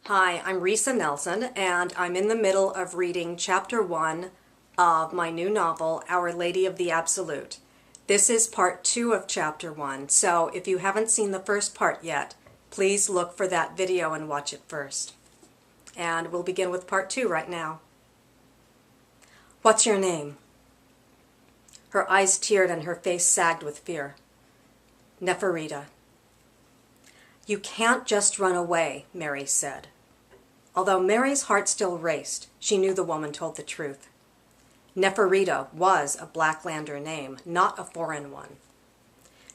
Hi, I'm Risa Nelson, and I'm in the middle of reading Chapter 1 of my new novel, Our Lady of the Absolute. This is Part 2 of Chapter 1, so if you haven't seen the first part yet, please look for that video and watch it first. And we'll begin with Part 2 right now. What's your name? Her eyes teared and her face sagged with fear. Neferita. You can't just run away, Mary said. Although Mary's heart still raced, she knew the woman told the truth. Neferita was a Blacklander name, not a foreign one.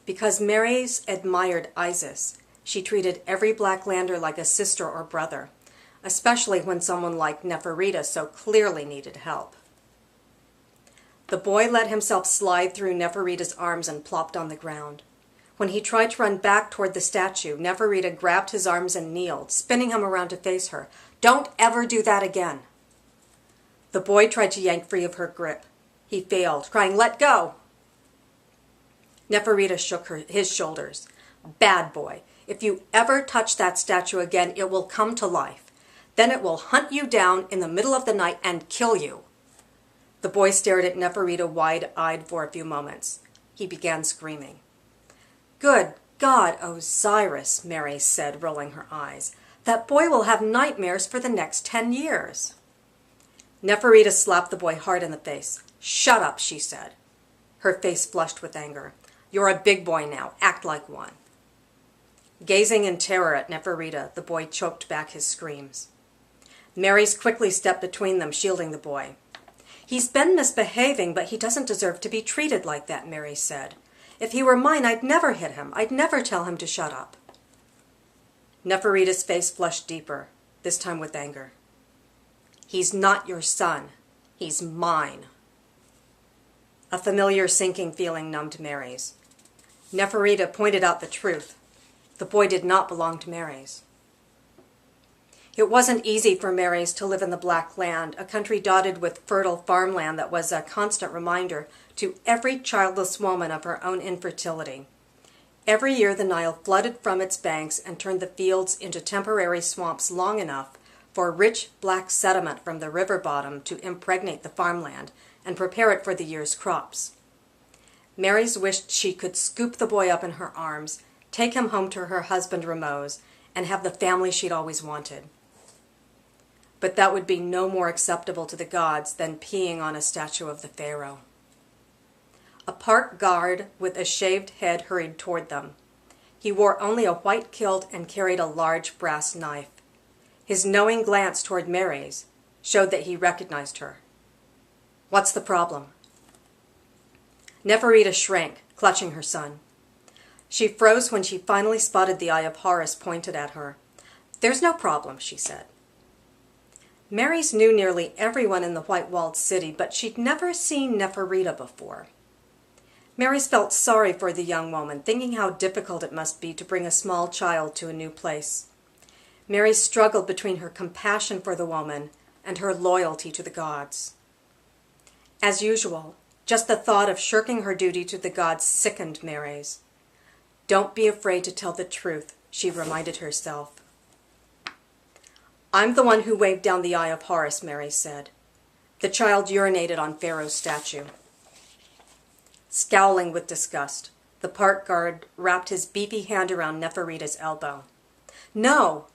Because Mary's admired Isis, she treated every Blacklander like a sister or brother, especially when someone like Neferita so clearly needed help. The boy let himself slide through Neferita's arms and plopped on the ground. When he tried to run back toward the statue, Neferita grabbed his arms and kneeled, spinning him around to face her. Don't ever do that again. The boy tried to yank free of her grip. He failed, crying, "Let go!" Neferita shook his shoulders. Bad boy, if you ever touch that statue again, it will come to life. Then it will hunt you down in the middle of the night and kill you. The boy stared at Neferita wide-eyed for a few moments. He began screaming. Good God, Osiris, Mary said, rolling her eyes. That boy will have nightmares for the next 10 years. Neferita slapped the boy hard in the face. Shut up, she said. Her face flushed with anger. You're a big boy now. Act like one. Gazing in terror at Neferita, the boy choked back his screams. Mary quickly stepped between them, shielding the boy. He's been misbehaving, but he doesn't deserve to be treated like that, Mary said. If he were mine, I'd never hit him. I'd never tell him to shut up. Neferita's face flushed deeper, this time with anger. He's not your son. He's mine. A familiar sinking feeling numbed Mary's. Neferita pointed out the truth. The boy did not belong to Mary's. It wasn't easy for Mary's to live in the Black Land, a country dotted with fertile farmland that was a constant reminder to every childless woman of her own infertility. Every year the Nile flooded from its banks and turned the fields into temporary swamps long enough for rich black sediment from the river bottom to impregnate the farmland and prepare it for the year's crops. Mary's wished she could scoop the boy up in her arms, take him home to her husband Ramose, and have the family she'd always wanted. But that would be no more acceptable to the gods than peeing on a statue of the pharaoh. A park guard with a shaved head hurried toward them. He wore only a white kilt and carried a large brass knife. His knowing glance toward Mary's showed that he recognized her. What's the problem? Neferita shrank, clutching her son. She froze when she finally spotted the eye of Horus pointed at her. There's no problem, she said. Mary's knew nearly everyone in the white-walled city, but she'd never seen Neferita before. Mary's felt sorry for the young woman, thinking how difficult it must be to bring a small child to a new place. Mary struggled between her compassion for the woman and her loyalty to the gods. As usual, just the thought of shirking her duty to the gods sickened Mary's. Don't be afraid to tell the truth, she reminded herself. I'm the one who waved down the eye of Horus, Mary said. The child urinated on Pharaoh's statue. Scowling with disgust, the park guard wrapped his beefy hand around Neferita's elbow. No!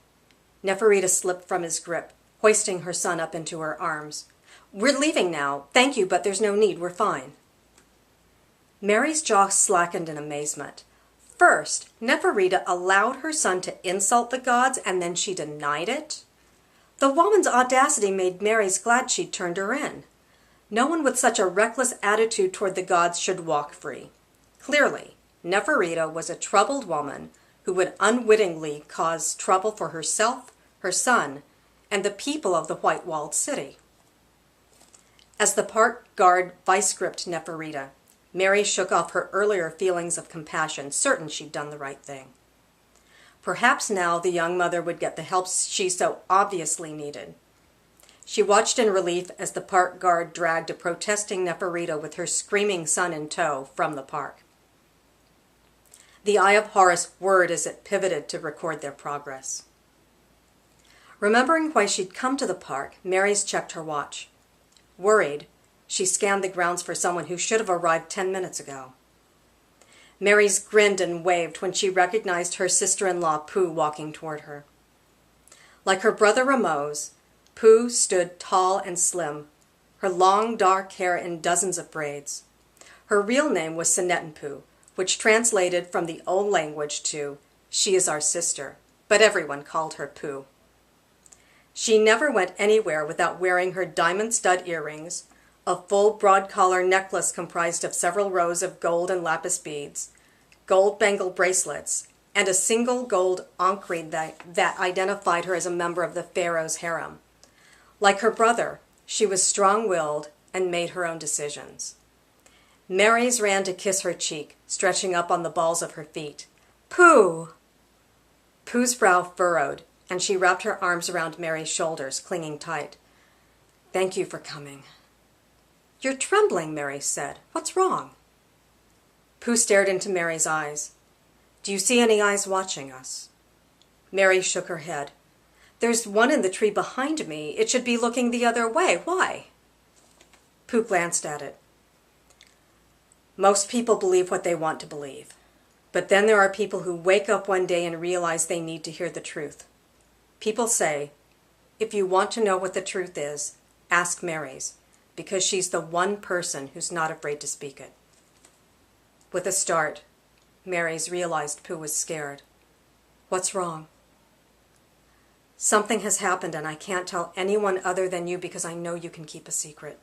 Neferita slipped from his grip, hoisting her son up into her arms. We're leaving now. Thank you, but there's no need. We're fine. Mary's jaw slackened in amazement. First, Neferita allowed her son to insult the gods, and then she denied it? The woman's audacity made Mary's glad she'd turned her in. No one with such a reckless attitude toward the gods should walk free. Clearly, Neferita was a troubled woman who would unwittingly cause trouble for herself, her son, and the people of the white-walled city. As the park guard vice-gripped Neferita, Mary shook off her earlier feelings of compassion, certain she'd done the right thing. Perhaps now the young mother would get the help she so obviously needed. She watched in relief as the park guard dragged a protesting Neferita with her screaming son in tow from the park. The eye of Horus whirred as it pivoted to record their progress. Remembering why she'd come to the park, Mary's checked her watch. Worried, she scanned the grounds for someone who should have arrived 10 minutes ago. Mary's grinned and waved when she recognized her sister-in-law, Pooh, walking toward her. Like her brother Rameau's, Pooh stood tall and slim, her long dark hair in dozens of braids. Her real name was Sinettenpoo, which translated from the old language to, "She is our sister," but everyone called her Pooh. She never went anywhere without wearing her diamond stud earrings, a full broad collar necklace comprised of several rows of gold and lapis beads, gold bangle bracelets, and a single gold ankh-ring that identified her as a member of the pharaoh's harem. Like her brother, she was strong-willed and made her own decisions. Mary's ran to kiss her cheek, stretching up on the balls of her feet. "Pooh!" Pooh's brow furrowed, and she wrapped her arms around Mary's shoulders, clinging tight. "Thank you for coming." "You're trembling," Mary said. "What's wrong?" Pooh stared into Mary's eyes. "Do you see any eyes watching us?" Mary shook her head. "There's one in the tree behind me. It should be looking the other way. Why?" Pooh glanced at it. "Most people believe what they want to believe. But then there are people who wake up one day and realize they need to hear the truth. People say, if you want to know what the truth is, ask Mary's, because she's the one person who's not afraid to speak it." With a start, Mary's realized Pooh was scared. "What's wrong?" "Something has happened and I can't tell anyone other than you because I know you can keep a secret."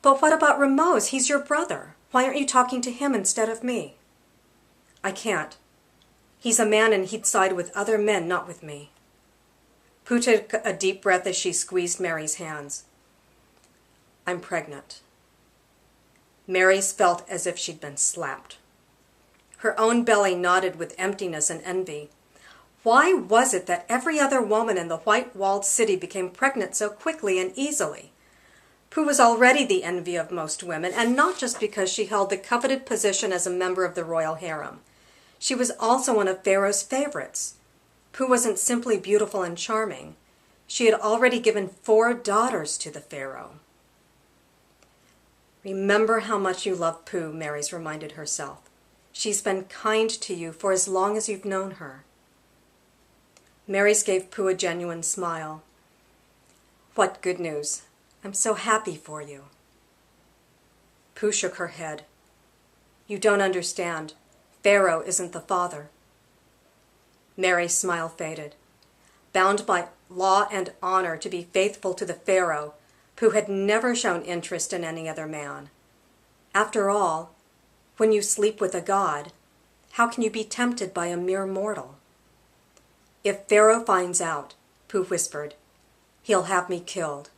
"But what about Rameau's? He's your brother. Why aren't you talking to him instead of me?" "I can't. He's a man and he'd side with other men, not with me." Pooh took a deep breath as she squeezed Mary's hands. "I'm pregnant." Mary's felt as if she'd been slapped. Her own belly nodded with emptiness and envy. Why was it that every other woman in the white-walled city became pregnant so quickly and easily? Pooh was already the envy of most women, and not just because she held the coveted position as a member of the royal harem. She was also one of Pharaoh's favorites. Pooh wasn't simply beautiful and charming. She had already given 4 daughters to the pharaoh. "Remember how much you love Pooh," Mary's reminded herself. "She's been kind to you for as long as you've known her." Mary's gave Pooh a genuine smile. "What good news. I'm so happy for you." Pooh shook her head. "You don't understand. Pharaoh isn't the father." Mary's smile faded. Bound by law and honor to be faithful to the pharaoh, Pooh had never shown interest in any other man. After all, when you sleep with a god, how can you be tempted by a mere mortal? "If Pharaoh finds out," Pooh whispered, "he'll have me killed."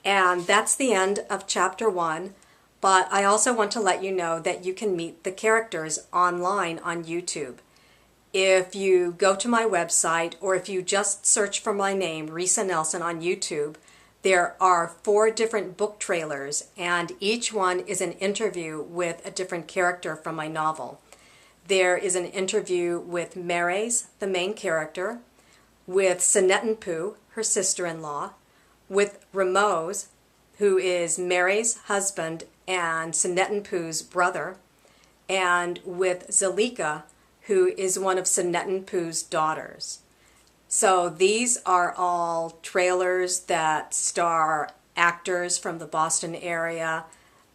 And that's the end of chapter 1. But I also want to let you know that you can meet the characters online on YouTube. If you go to my website, or if you just search for my name, Risa Nelson, on YouTube, there are 4 different book trailers, and each one is an interview with a different character from my novel. There is an interview with Mary's, the main character, with Sinettenpoo, her sister-in-law, with Rameau's, who is Mary's husband and Sinettenpoo's brother, and with Zalika, who is one of Sinettenpoo's daughters. So these are all trailers that star actors from the Boston area.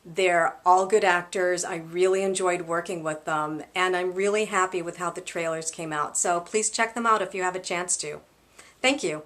They're all good actors. I really enjoyed working with them, and I'm really happy with how the trailers came out. So please check them out if you have a chance to. Thank you.